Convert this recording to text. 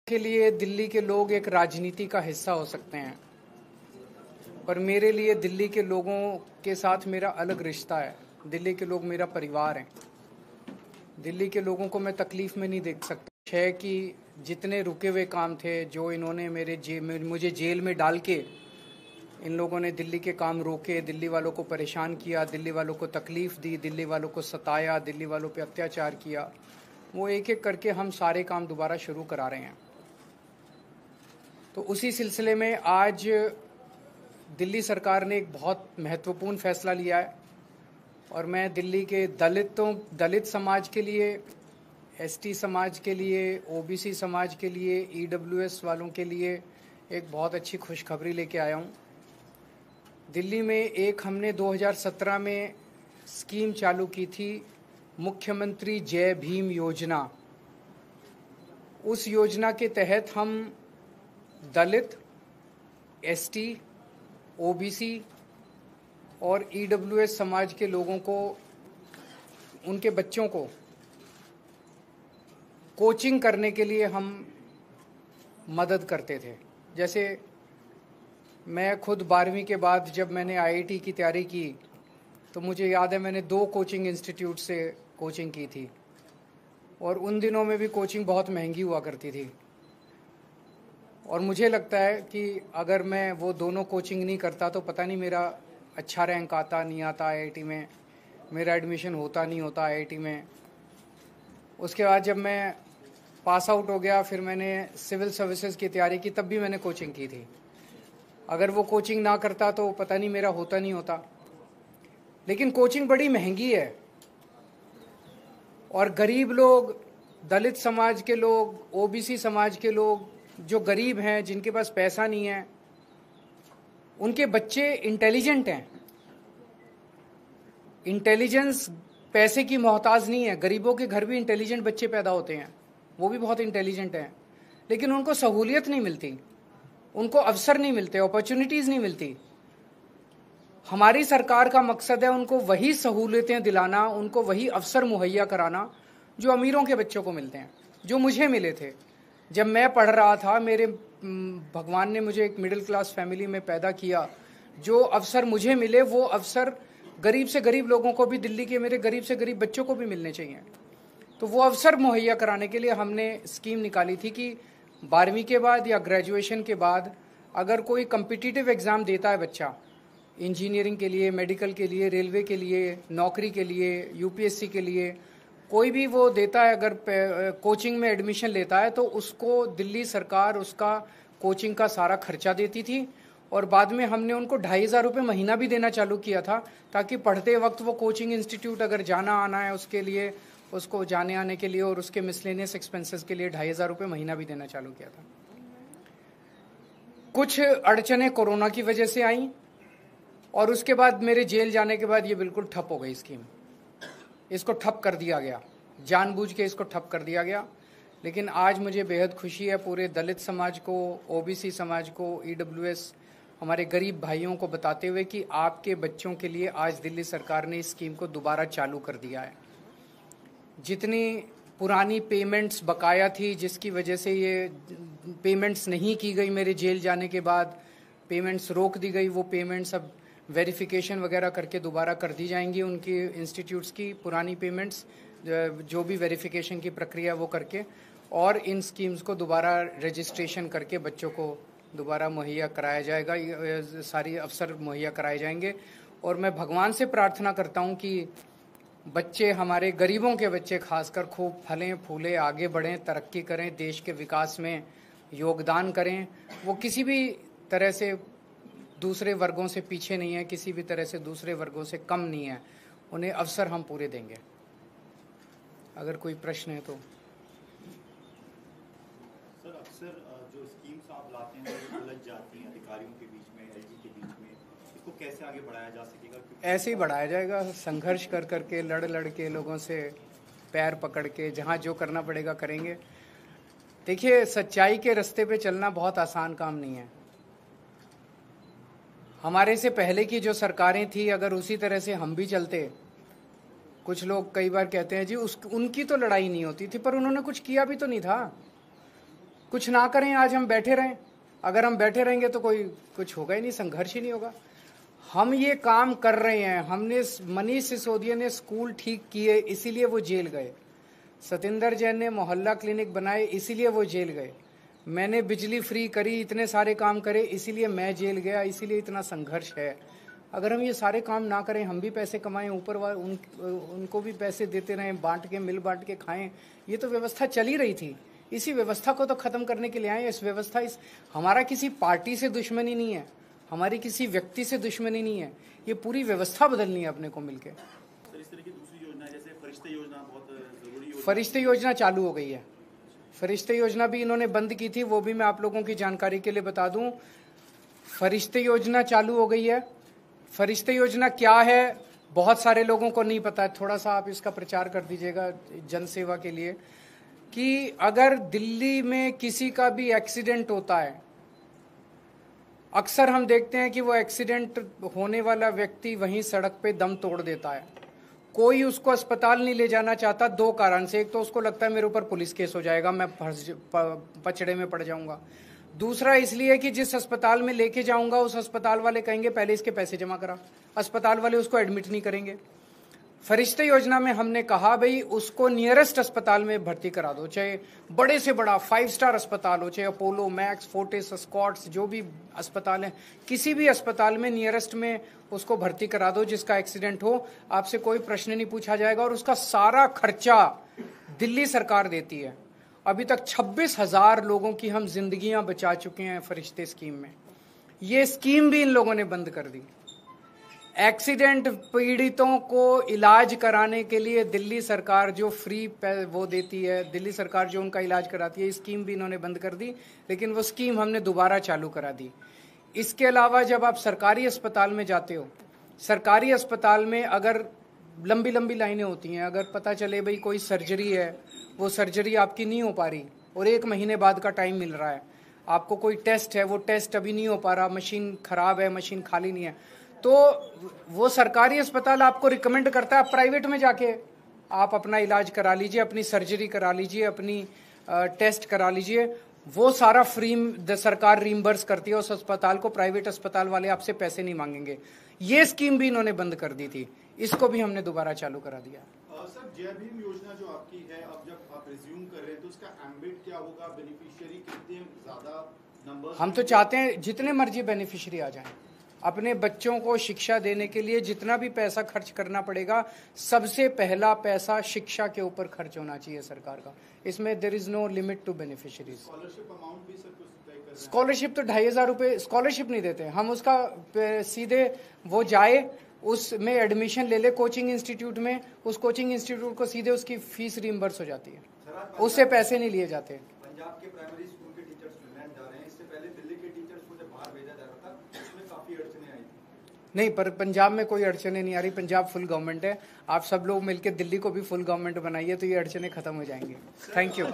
के लिए दिल्ली के लोग एक राजनीति का हिस्सा हो सकते हैं, पर मेरे लिए दिल्ली के लोगों के साथ मेरा अलग रिश्ता है। दिल्ली के लोग मेरा परिवार हैं। दिल्ली के लोगों को मैं तकलीफ में नहीं देख सकता है कि जितने रुके हुए काम थे, जो इन्होंने मुझे जेल में डाल के इन लोगों ने दिल्ली के काम रोके, दिल्ली वालों को परेशान किया, दिल्ली वालों को तकलीफ़ दी, दिल्ली वालों को सताया, दिल्ली वालों पे अत्याचार किया, वो एक एक करके हम सारे काम दोबारा शुरू करा रहे हैं। तो उसी सिलसिले में आज दिल्ली सरकार ने एक बहुत महत्वपूर्ण फैसला लिया है और मैं दिल्ली के दलित समाज के लिए, एसटी समाज के लिए, ओबीसी समाज के लिए, ईडब्ल्यूएस वालों के लिए एक बहुत अच्छी खुशखबरी लेके आया हूँ। दिल्ली में एक हमने 2017 में स्कीम चालू की थी, मुख्यमंत्री जय भीम योजना। उस योजना के तहत हम दलित, एसटी, ओबीसी और ईडब्ल्यूएस समाज के लोगों को, उनके बच्चों को कोचिंग करने के लिए हम मदद करते थे। जैसे मैं खुद 12वीं के बाद जब मैंने आईआईटी की तैयारी की तो मुझे याद है मैंने 2 कोचिंग इंस्टीट्यूट से कोचिंग की थी और उन दिनों में भी कोचिंग बहुत महंगी हुआ करती थी। और मुझे लगता है कि अगर मैं वो दोनों कोचिंग नहीं करता तो पता नहीं मेरा अच्छा रैंक आता नहीं आता आईआईटी में, मेरा एडमिशन होता नहीं होता आईआईटी में। उसके बाद जब मैं पास आउट हो गया, फिर मैंने सिविल सर्विसेज की तैयारी की, तब भी मैंने कोचिंग की थी। अगर वो कोचिंग ना करता तो पता नहीं मेरा होता नहीं होता। लेकिन कोचिंग बड़ी महंगी है और गरीब लोग, दलित समाज के लोग, ओबीसी समाज के लोग जो गरीब हैं, जिनके पास पैसा नहीं है, उनके बच्चे इंटेलिजेंट हैं। इंटेलिजेंस पैसे की मोहताज नहीं है। गरीबों के घर भी इंटेलिजेंट बच्चे पैदा होते हैं, वो भी बहुत इंटेलिजेंट हैं, लेकिन उनको सहूलियत नहीं मिलती, उनको अवसर नहीं मिलते, अपॉर्चुनिटीज नहीं मिलती। हमारी सरकार का मकसद है उनको वही सहूलियतें दिलाना, उनको वही अवसर मुहैया कराना जो अमीरों के बच्चों को मिलते हैं, जो मुझे मिले थे जब मैं पढ़ रहा था। भगवान ने मुझे एक मिडिल क्लास फैमिली में पैदा किया। जो अवसर मुझे मिले वो अवसर गरीब से गरीब लोगों को भी, दिल्ली के मेरे गरीब से गरीब बच्चों को भी मिलने चाहिए। तो वो अवसर मुहैया कराने के लिए हमने स्कीम निकाली थी कि 12वीं के बाद या ग्रेजुएशन के बाद अगर कोई कम्पिटिटिव एग्ज़ाम देता है बच्चा, इंजीनियरिंग के लिए, मेडिकल के लिए, रेलवे के लिए, नौकरी के लिए, यूपीएससी के लिए, कोई भी वो देता है, अगर कोचिंग में एडमिशन लेता है तो उसको दिल्ली सरकार उसका कोचिंग का सारा खर्चा देती थी। और बाद में हमने उनको 2,500 रुपये महीना भी देना चालू किया था, ताकि पढ़ते वक्त वो कोचिंग इंस्टीट्यूट अगर जाना आना है उसके लिए, उसको जाने आने के लिए और उसके मिसलेनियस एक्सपेंसेस के लिए 2,500 रुपये महीना भी देना चालू किया था। कुछ अड़चने कोरोना की वजह से आई और उसके बाद मेरे जेल जाने के बाद ये बिल्कुल ठप हो गई स्कीम। इसको ठप कर दिया गया, जानबूझ के इसको ठप कर दिया गया। लेकिन आज मुझे बेहद खुशी है पूरे दलित समाज को, ओबीसी समाज को, ईडब्ल्यूएस, हमारे गरीब भाइयों को बताते हुए कि आपके बच्चों के लिए आज दिल्ली सरकार ने इस स्कीम को दोबारा चालू कर दिया है। जितनी पुरानी पेमेंट्स बकाया थी, जिसकी वजह से ये पेमेंट्स नहीं की गई, मेरे जेल जाने के बाद पेमेंट्स रोक दी गई, वो पेमेंट्स अब वेरिफिकेशन वगैरह करके दोबारा कर दी जाएंगी। उनकी इंस्टीट्यूट्स की पुरानी पेमेंट्स, जो भी वेरिफिकेशन की प्रक्रिया वो करके, और इन स्कीम्स को दोबारा रजिस्ट्रेशन करके बच्चों को दोबारा मुहैया कराया जाएगा, सारी अवसर मुहैया कराए जाएंगे। और मैं भगवान से प्रार्थना करता हूँ कि बच्चे, हमारे गरीबों के बच्चे खासकर, खूब फलें फूलें, आगे बढ़ें, तरक्की करें, देश के विकास में योगदान करें। वो किसी भी तरह से दूसरे वर्गों से पीछे नहीं है, किसी भी तरह से दूसरे वर्गों से कम नहीं है। उन्हें अवसर हम पूरे देंगे। अगर कोई प्रश्न है तो। सर, अक्सर जो स्कीम्स आप लाते हैं वो उलझ जाती हैं अधिकारियों के बीच में, एलजी के बीच में। इसको कैसे आगे बढ़ाया जा सकेगा? ऐसे ही बढ़ाया जाएगा, संघर्ष कर करके, लड़ के, लोगों से पैर पकड़ के, जहाँ जो करना पड़ेगा करेंगे। देखिए, सच्चाई के रास्ते पे चलना बहुत आसान काम नहीं है। हमारे से पहले की जो सरकारें थी, अगर उसी तरह से हम भी चलते, कुछ लोग कई बार कहते हैं जी उनकी तो लड़ाई नहीं होती थी, पर उन्होंने कुछ किया भी तो नहीं था। कुछ ना करें, आज हम बैठे रहें। अगर हम बैठे रहेंगे तो कोई कुछ होगा ही नहीं, संघर्ष ही नहीं होगा। हम ये काम कर रहे हैं। हमने मनीष सिसोदिया ने स्कूल ठीक किए इसीलिए वो जेल गए, सतिंदर जैन ने मोहल्ला क्लिनिक बनाए इसीलिए वो जेल गए, मैंने बिजली फ्री करी, इतने सारे काम करे इसीलिए मैं जेल गया, इसीलिए इतना संघर्ष है। अगर हम ये सारे काम ना करें, हम भी पैसे कमाएं, ऊपर वाले उनको भी पैसे देते रहें, बांट के मिल बांट के खाएं, ये तो व्यवस्था चली रही थी। इसी व्यवस्था को तो खत्म करने के लिए आए। हमारा किसी पार्टी से दुश्मनी नहीं है, हमारी किसी व्यक्ति से दुश्मनी नहीं है, ये पूरी व्यवस्था बदलनी है अपने को मिलके। सर, इस तरह की दूसरी योजना जैसे फरिश्ते योजना बहुत जरूरी योजना, फरिश्ते योजना चालू हो गई है। फरिश्ते योजना भी इन्होंने बंद की थी, वो भी मैं आप लोगों की जानकारी के लिए बता दूं। फरिश्ते योजना चालू हो गई है। फरिश्ते योजना क्या है बहुत सारे लोगों को नहीं पता है, थोड़ा सा आप इसका प्रचार कर दीजिएगा जन सेवा के लिए, कि अगर दिल्ली में किसी का भी एक्सीडेंट होता है, अक्सर हम देखते हैं कि वो एक्सीडेंट होने वाला व्यक्ति वहीं सड़क पे दम तोड़ देता है। कोई उसको अस्पताल नहीं ले जाना चाहता, दो कारण से। एक तो उसको लगता है मेरे ऊपर पुलिस केस हो जाएगा, मैं पचड़े में पड़ जाऊंगा। दूसरा इसलिए कि जिस अस्पताल में लेके जाऊंगा उस अस्पताल वाले कहेंगे पहले इसके पैसे जमा करा, अस्पताल वाले उसको एडमिट नहीं करेंगे। फरिश्ते योजना में हमने कहा भाई उसको नियरेस्ट अस्पताल में भर्ती करा दो, चाहे बड़े से बड़ा 5 स्टार अस्पताल हो, चाहे अपोलो, मैक्स, फोर्टिस, स्कॉट्स, जो भी अस्पताल है, किसी भी अस्पताल में नियरेस्ट में उसको भर्ती करा दो जिसका एक्सीडेंट हो। आपसे कोई प्रश्न नहीं पूछा जाएगा और उसका सारा खर्चा दिल्ली सरकार देती है। अभी तक 26,000 लोगों की हम जिंदगियां बचा चुके हैं फरिश्ते स्कीम में। ये स्कीम भी इन लोगों ने बंद कर दी। एक्सीडेंट पीड़ितों को इलाज कराने के लिए दिल्ली सरकार जो फ्री वो देती है, दिल्ली सरकार जो उनका इलाज कराती है, स्कीम भी इन्होंने बंद कर दी, लेकिन वो स्कीम हमने दोबारा चालू करा दी। इसके अलावा जब आप सरकारी अस्पताल में जाते हो, सरकारी अस्पताल में अगर लंबी लंबी लाइनें होती हैं, अगर पता चले भाई कोई सर्जरी है, वो सर्जरी आपकी नहीं हो पा रही और 1 महीने बाद का टाइम मिल रहा है, आपको कोई टेस्ट है, वो टेस्ट अभी नहीं हो पा रहा, मशीन खराब है, मशीन खाली नहीं है, तो वो सरकारी अस्पताल आपको रिकमेंड करता है आप प्राइवेट में जाके आप अपना इलाज करा लीजिए, अपनी सर्जरी करा लीजिए, अपनी टेस्ट करा लीजिए। वो सारा फ्री सरकार रीइंबर्स करती है उस अस्पताल को, प्राइवेट अस्पताल वाले आपसे पैसे नहीं मांगेंगे। ये स्कीम भी इन्होंने बंद कर दी थी, इसको भी हमने दोबारा चालू करा दिया। सर, जय भीम योजना जो आपकी है, अब जब आप रिज्यूम कर रहे हैं तो उसका एम्बिट क्या होगा, बेनिफिशियरी कितने ज्यादा नंबर? हम तो चाहते हैं जितने मर्जी बेनिफिशियरी आ जाएं। अपने बच्चों को शिक्षा देने के लिए जितना भी पैसा खर्च करना पड़ेगा, सबसे पहला पैसा शिक्षा के ऊपर खर्च होना चाहिए सरकार का। इसमें there is no limit to beneficiaries. Scholarship amount भी सर कुछ तय कर रहे हैं? स्कॉलरशिप तो 2,500 रुपये स्कॉलरशिप नहीं देते हम, उसका सीधे वो जाए उसमें एडमिशन ले ले कोचिंग इंस्टीट्यूट में, उस कोचिंग इंस्टीट्यूट को सीधे उसकी फीस रिइंबर्स हो जाती है, उससे पैसे नहीं लिए जाते। पंजाब के प्राइमरी स्कूल के टीचर्स फिनलैंड जा रहे हैं, इससे पहले दिल्ली के टीचर्स को जब बाहर भेजा जा रहा था उसमें काफी अड़चने आई थी। नहीं, पर पंजाब में कोई अड़चने नहीं आ रही, पंजाब फुल गवर्नमेंट है। आप सब लोग मिलकर दिल्ली को भी फुल गवर्नमेंट बनाइए तो ये अड़चने खत्म हो जाएंगी। Thank you.